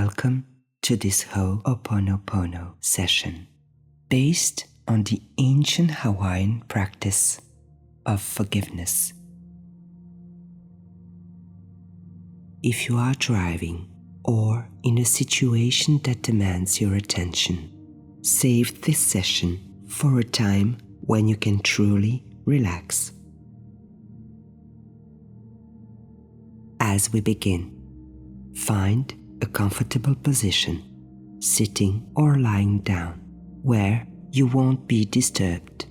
Welcome to this Ho'oponopono session based on the ancient Hawaiian practice of forgiveness. If you are driving or in a situation that demands your attention, save this session for a time when you can truly relax. As we begin, find a comfortable position, sitting or lying down, where you won't be disturbed.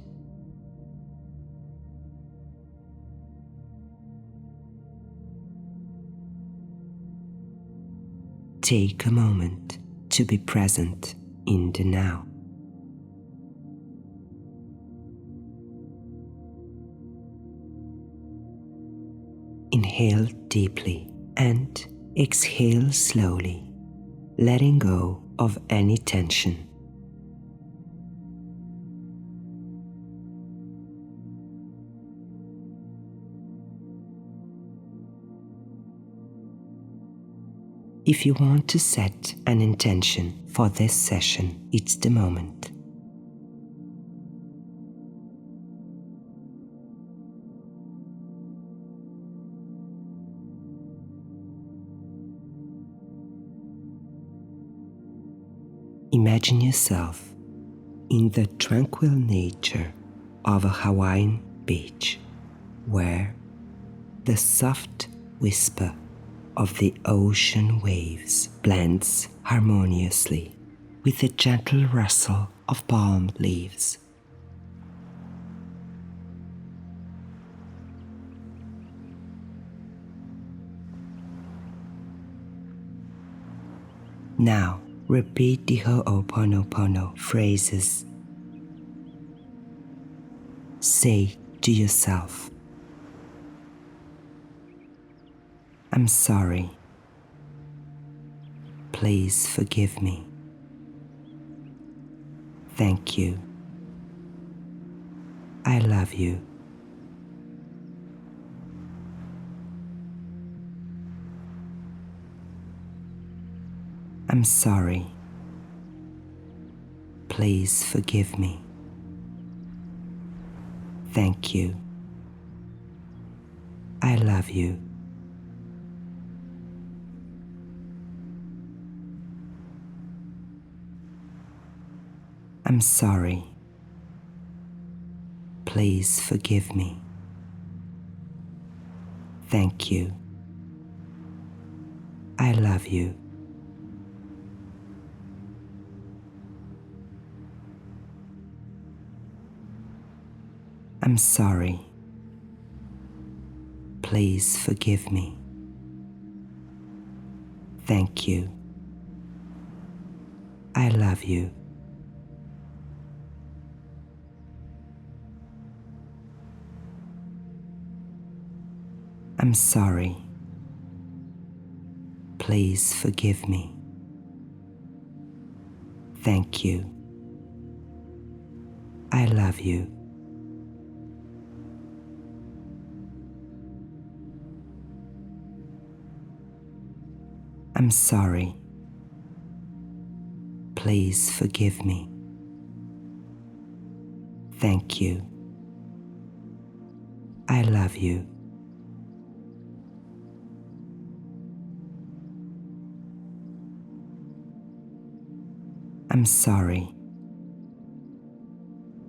Take a moment to be present in the now. Inhale deeply and exhale slowly, letting go of any tension. If you want to set an intention for this session, it's the moment. Imagine yourself in the tranquil nature of a Hawaiian beach, where the soft whisper of the ocean waves blends harmoniously with the gentle rustle of palm leaves. Now, repeat the Ho'oponopono phrases. Say to yourself, "I'm sorry. Please forgive me. Thank you. I love you. I'm sorry. Please forgive me. Thank you. I love you. I'm sorry. Please forgive me. Thank you. I love you. I'm sorry. Please forgive me. Thank you. I love you. I'm sorry. Please forgive me. Thank you. I love you. I'm sorry. Please forgive me. Thank you. I love you. I'm sorry.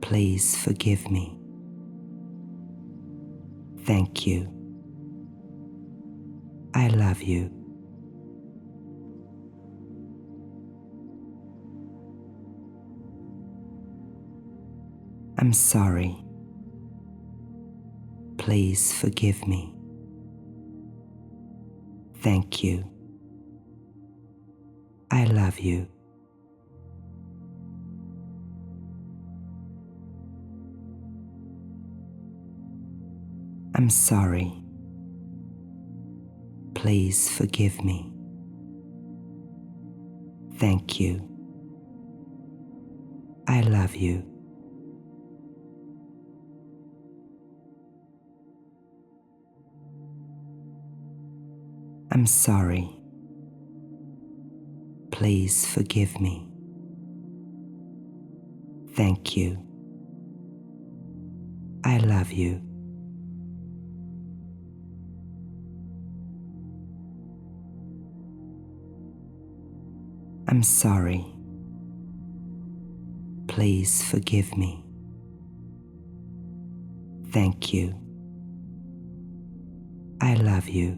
Please forgive me. Thank you. I love you. I'm sorry. Please forgive me. Thank you. I love you. I'm sorry. Please forgive me. Thank you. I love you. I'm sorry. Please forgive me. Thank you. I love you. I'm sorry. Please forgive me. Thank you. I love you.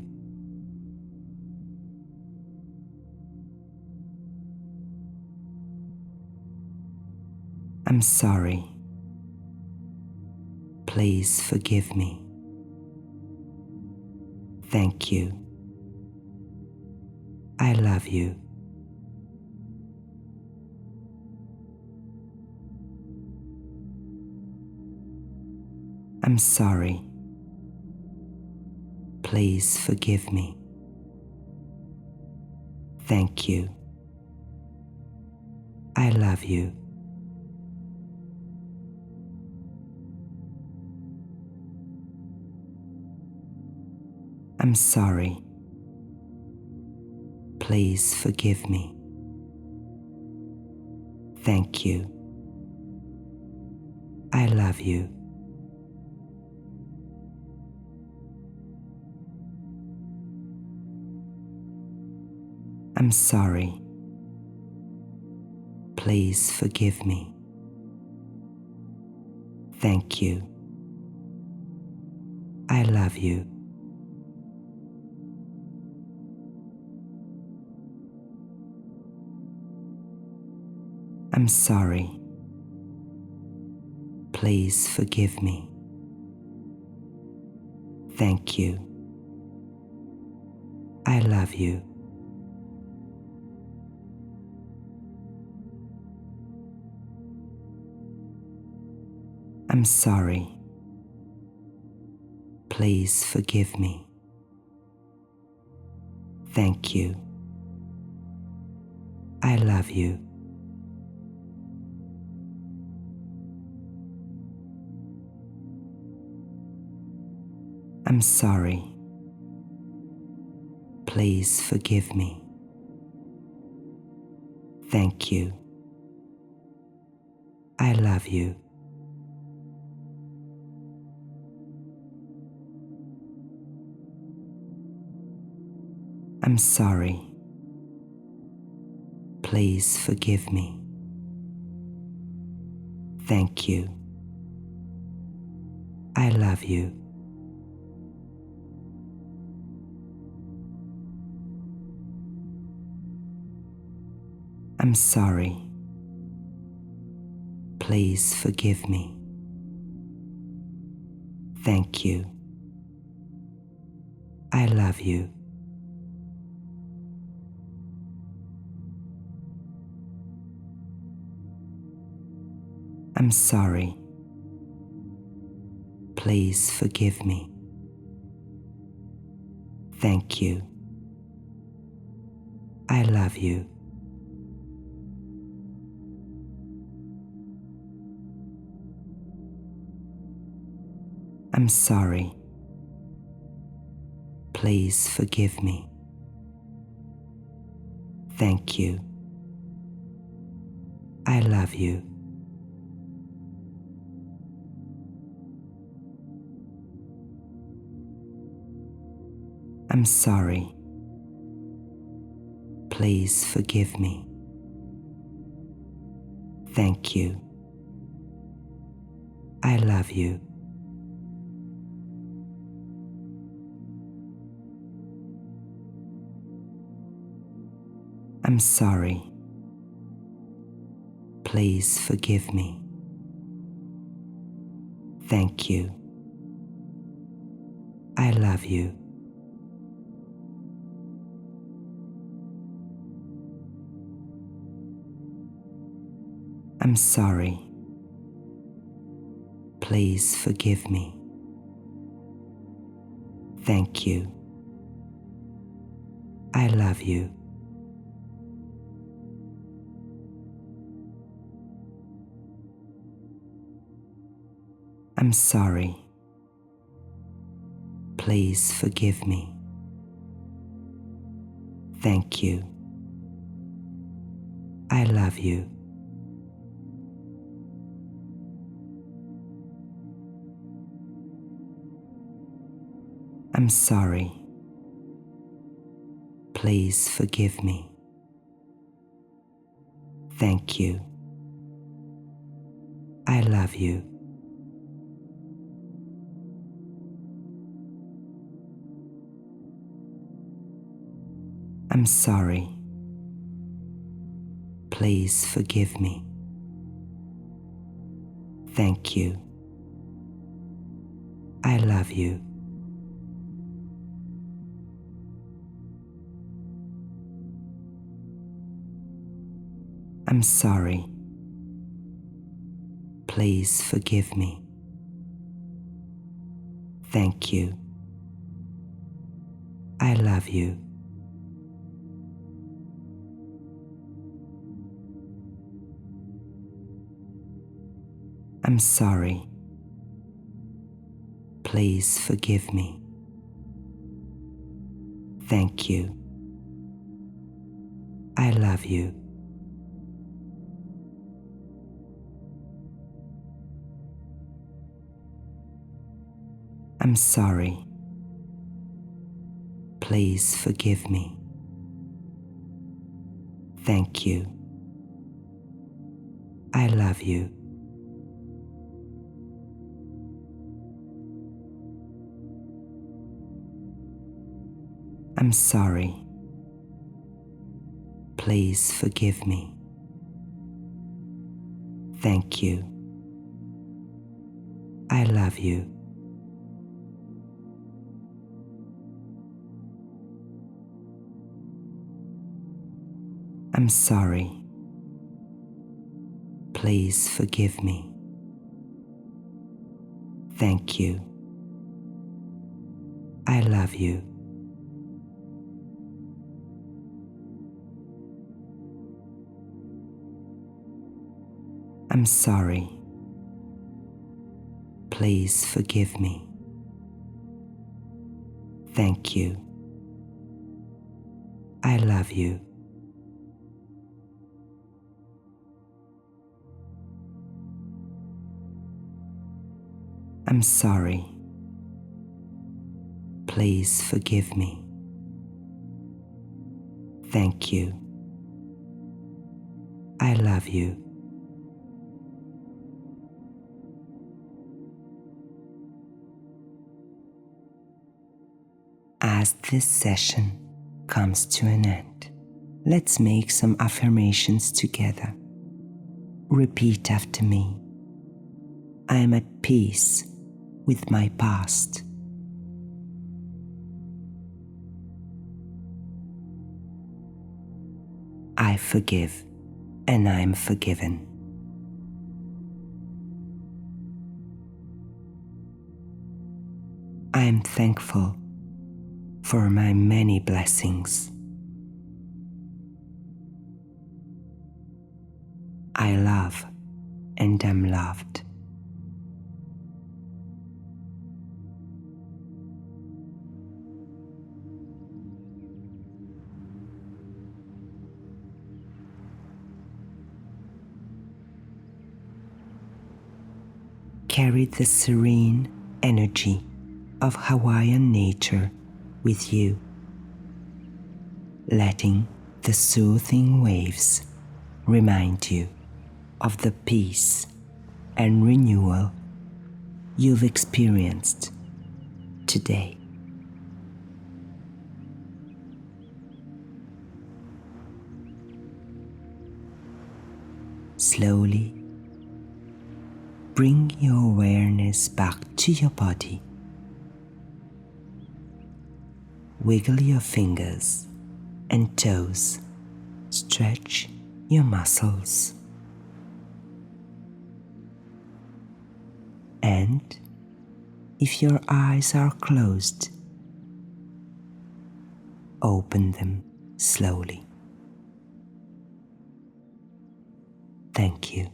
I'm sorry. Please forgive me. Thank you. I love you. I'm sorry. Please forgive me. Thank you. I love you. I'm sorry. Please forgive me. Thank you. I love you. I'm sorry. Please forgive me. Thank you. I love you. I'm sorry. Please forgive me. Thank you. I love you. I'm sorry. Please forgive me. Thank you. I love you. I'm sorry. Please forgive me. Thank you. I love you. I'm sorry. Please forgive me. Thank you. I love you. I'm sorry. Please forgive me. Thank you. I love you. I'm sorry. Please forgive me. Thank you. I love you. I'm sorry. Please forgive me. Thank you. I love you. I'm sorry. Please forgive me. Thank you. I love you. I'm sorry. Please forgive me. Thank you. I love you. I'm sorry. Please forgive me. Thank you. I love you. I'm sorry. Please forgive me. Thank you. I love you. I'm sorry. Please forgive me. Thank you. I love you. I'm sorry. Please forgive me. Thank you. I love you. I'm sorry. Please forgive me. I love you. I'm sorry. Please forgive me. Thank you. I love you. I'm sorry. Please forgive me. Thank you. I love you. I'm sorry. Please forgive me. Thank you. I love you. I'm sorry. Please forgive me. Thank you. I love you. I'm sorry. Please forgive me. Thank you. I love you. I'm sorry. Please forgive me. I love you. I'm sorry. Please forgive me. Thank you. I love you. I'm sorry. Please forgive me. Thank you. I love you. I'm sorry. Please forgive me. Thank you. I love you. I'm sorry. Please forgive me. Thank you. I love you. I'm sorry. Please forgive me. Thank you. I love you. I'm sorry. Please forgive me. Thank you. I love you. I'm sorry. Please forgive me. Thank you. I love you. I'm sorry. Please forgive me. Thank you. I love you. I'm sorry. Please forgive me. Thank you. I love you. I'm sorry. Please forgive me. Thank you. I love you. As this session comes to an end, let's make some affirmations together. Repeat after me. I am at peace with my past. I forgive and I am forgiven. I am thankful for my many blessings. I love and am loved. Carry the serene energy of Hawaiian nature with you, letting the soothing waves remind you of the peace and renewal you've experienced today. Slowly bring your awareness back to your body. Wiggle your fingers and toes. Stretch your muscles. And if your eyes are closed, open them slowly. Thank you.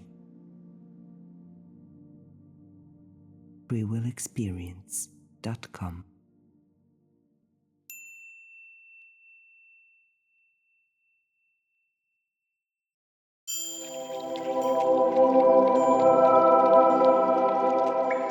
freewillexperience.com